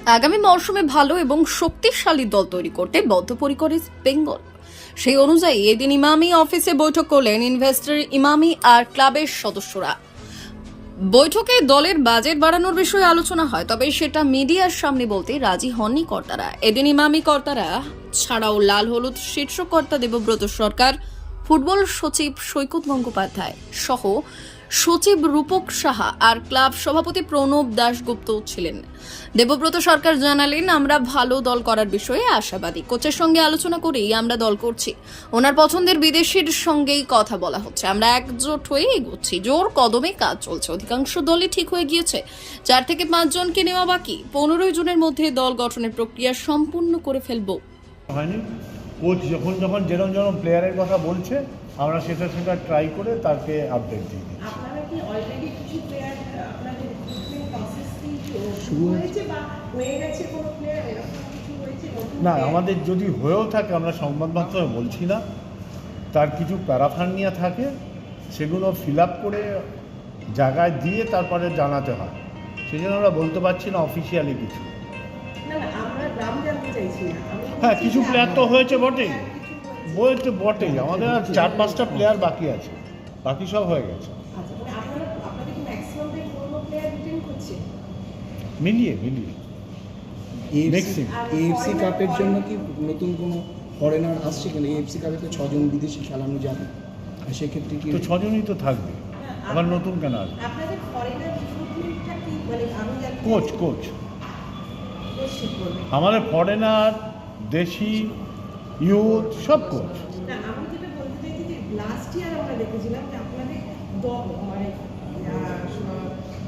আগামী মরশুমে ভালো এবং শক্তিশালী দল তৈরি করতে বদ্ধপরিকর ইস্ট বেঙ্গল। সেই অনুযায়ী এদিন ইমামি অফিসে বৈঠক করলেন ইনভেস্টর ইমামি আর ক্লাবের সদস্যরা। বৈঠকে দলের বাজেট বাড়ানোর বিষয়ে আলোচনা হয়, তবে সেটা মিডিয়ার সামনে বলতে রাজি হননি কর্তারা। এদিন ইমামি কর্তারা ছাড়াও লাল হলুদ শীর্ষ কর্তা দেবব্রত সরকার, ফুটবল সচিব সৈকত গঙ্গোপাধ্যায় সহ সচিব রূপক সাহা আর ক্লাব সভাপতি প্রণব দাশগুপ্ত ছিলেন। দেবব্রত সরকার জানালেন, আমরা ভালো দল করার বিষয়ে আশাবাদী। কোচের সঙ্গে আলোচনা করেই আমরা দল করছি। ওনার পছন্দের বিদেশির সঙ্গেই কথা বলা হচ্ছে। আমরা একজোট হয়ে এগোচ্ছি। জোর কদমে কাজ চলছে। অধিকাংশ দলই ঠিক হয়ে গিয়েছে। 4 থেকে 5 জনকে নেওয়া বাকি। 15 জুনের মধ্যে দল গঠনের প্রক্রিয়া সম্পূর্ণ করে ফেলবো। কোচ যখন যেরকম প্লেয়ারের কথা বলছে, আমরা সেটা ট্রাই করে তাকে আপডেট দিয়ে দিই। আপনারা কি অলরেডি কিছু প্লেয়ার আপনাদের রিক্রুটমেন্ট প্রসেস কি শুরু হয়েছে বা হয়ে গেছে কোনো প্লেয়ার এরকম কিছু হয়েছে? না, আমাদের যদি হয়েও থাকে আমরা সংবাদ মাধ্যমে বলছি না, তার কিছু প্যারাফার্নিয়া থাকে, সেগুলো ফিল আপ করে জায়গায় দিয়ে তারপরে জানাতে হয়। সেই জন্য আমরা বলতে পারছি না অফিসিয়ালি কিছু। না আমরা নাম জানতে চাইছি না। হ্যাঁ, কিছু প্লেয়ার তো হয়েছে বটেই, বটেই আমাদের আর 4-5টা প্লেয়ার বাকি আছে, বাকি সব হয়ে গেছে। আচ্ছা, মানে আপনাদের কি ম্যাক্সিমাম টাইম কোনো প্লেয়ার রিটেন করছে? মিলিয়ে এএফসি কাপের জন্য কি নতুন কোনো ফরেনার আসছে কিনা? এএফসি কাপে তো 6 জন বিদেশি খেলানো যাবে, আর সেক্ষেত্রে কি তো 6 জনই তো থাকবে, আবার নতুন কেন আসবে? আপনাদের ফরেনার রিক্রুটমেন্টটা কি মানে আমি জানি কোচ আমাদের ফরেনার, দেশি, ইউথ সব কোচ। না, আমি যেটা বলতে চাইছি যে লাস্ট ইয়ার আমরা দেখেছিলাম যে আপনাদের মানে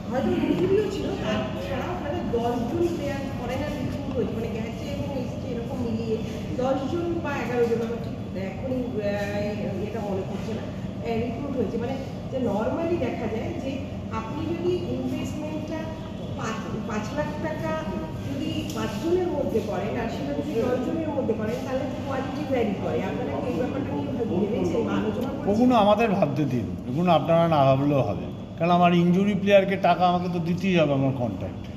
হয়তো ইন্টারভিউ ছিল, তাছাড়াও আপনাদের 10 জন প্লেয়ার ফরেনার রিক্রুট হয়েছে, মানে গেছে এবং এসছে এরকম মিলিয়ে 10 জন বা 11 জন, আমার ঠিক এখনই এটা মনে পড়ছে না, রিক্রুট হয়েছে। মানে যে নর্মালি দেখা যায় যে আপনি যদি ইনভেস্টমেন্টটা 5 লাখ টাকা যদি 5 জনের মধ্যে করেন আর সেটা যদি 10 জনের মধ্যে করেন, তাহলে কোয়ালিটি ভ্যারি করে। আপনারা কি এই ব্যাপারটা নিয়ে ভেবেছেন বা আলোচনা করছেন? ওগুলো আমাদের ভাবতে দিন, ওগুলো আপনারা না ভাবলেও হবে, কারণ আমার ইনজুরি প্লেয়ারকে টাকা আমাকে তো দিতেই হবে আমার কন্ট্রাক্টে,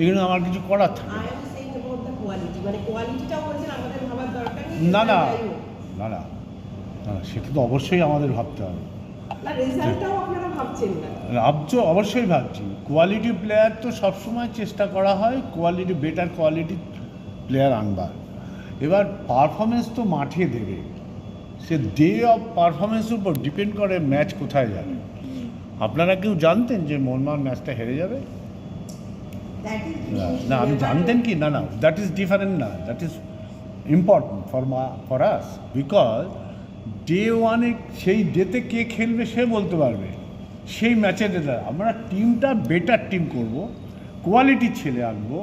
এগুলো আমার কিছু করার থাকে I am saying about the quality, মানে কোয়ালিটিটাও বলছেন আমাদের ভাবার দরকার নেই। না, সেটা তো অবশ্যই আমাদের ভাবতে হবে। না, রেজাল্টটাও আপনারা ভাবছেন না? অবশ্যই ভাবছি। কোয়ালিটি প্লেয়ার তো সবসময় চেষ্টা করা হয় বেটার কোয়ালিটি প্লেয়ার আনবার। এবার পারফরমেন্স তো মাঠে দেবে, সে ডে অফ পারফরমেন্সের উপর ডিপেন্ড করে ম্যাচ কোথায় যাবে। আপনারা কেউ জানতেন যে মোহনবাগান ম্যাচটা হেরে যাবে? না, আমি জানতেন কি? না, দ্যাট ইজ ডিফারেন্ট, না, that is important for us, because day ওয়ানে সেই ডেতে কে খেলবে সে বলতে পারবে, সেই ম্যাচের ডেতে আমরা টিমটা বেটার টিম করব, কোয়ালিটির ছেলে আনবো,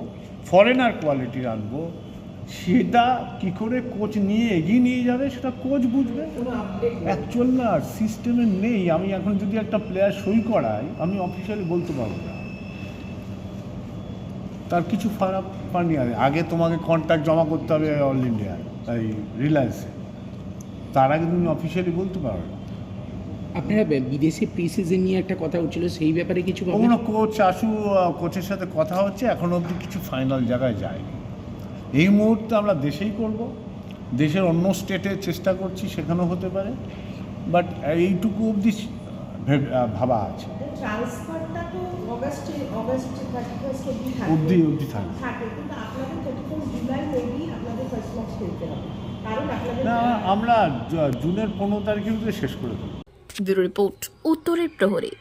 ফরেনার কোয়ালিটির আনবো, সেটা কী করে কোচ নিয়ে এগিয়ে নিয়ে যাবে সেটা কোচ বুঝবে। অ্যাকচুয়াল না, সিস্টেমে নেই। আমি এখন যদি একটা প্লেয়ার সই করাই, আমি অফিসিয়ালি বলতে পারবো না, তার কিছু ফানি আছে। আগে তোমাকে কন্ট্রাক্ট জমা করতে হবে অল ইন্ডিয়া এই রিলায়েন্সে, তার আগে তুমি অফিসিয়ালি বলতে পারো না। আপনারা বিদেশি প্রি সিজন নিয়ে একটা কথা হচ্ছিল, সেই ব্যাপারে কিছু কোনো কোচের সাথে কথা হচ্ছে, এখনো অবধি কিছু ফাইনাল জায়গায় যায়নি। এই মুহূর্তে আমরা দেশেই করব, দেশের অন্য স্টেটে চেষ্টা করছি, সেখানেও হতে পারে, বাট এইটুকু অবধি ভাবা আছে। ট্রান্সফারটা তো অগস্ট 31 অবধি থাকে, কিন্তু আপনাদের 31 জুলাই মেবি আপনাদের ফার্স্ট ম্যাচ খেলতে হবে, কারণ আপনাদের না, আমরা জুনের 15 তারিখের মধ্যে শেষ করে দেবো। ব্যুরো রিপোর্ট, উত্তরের প্রহরী।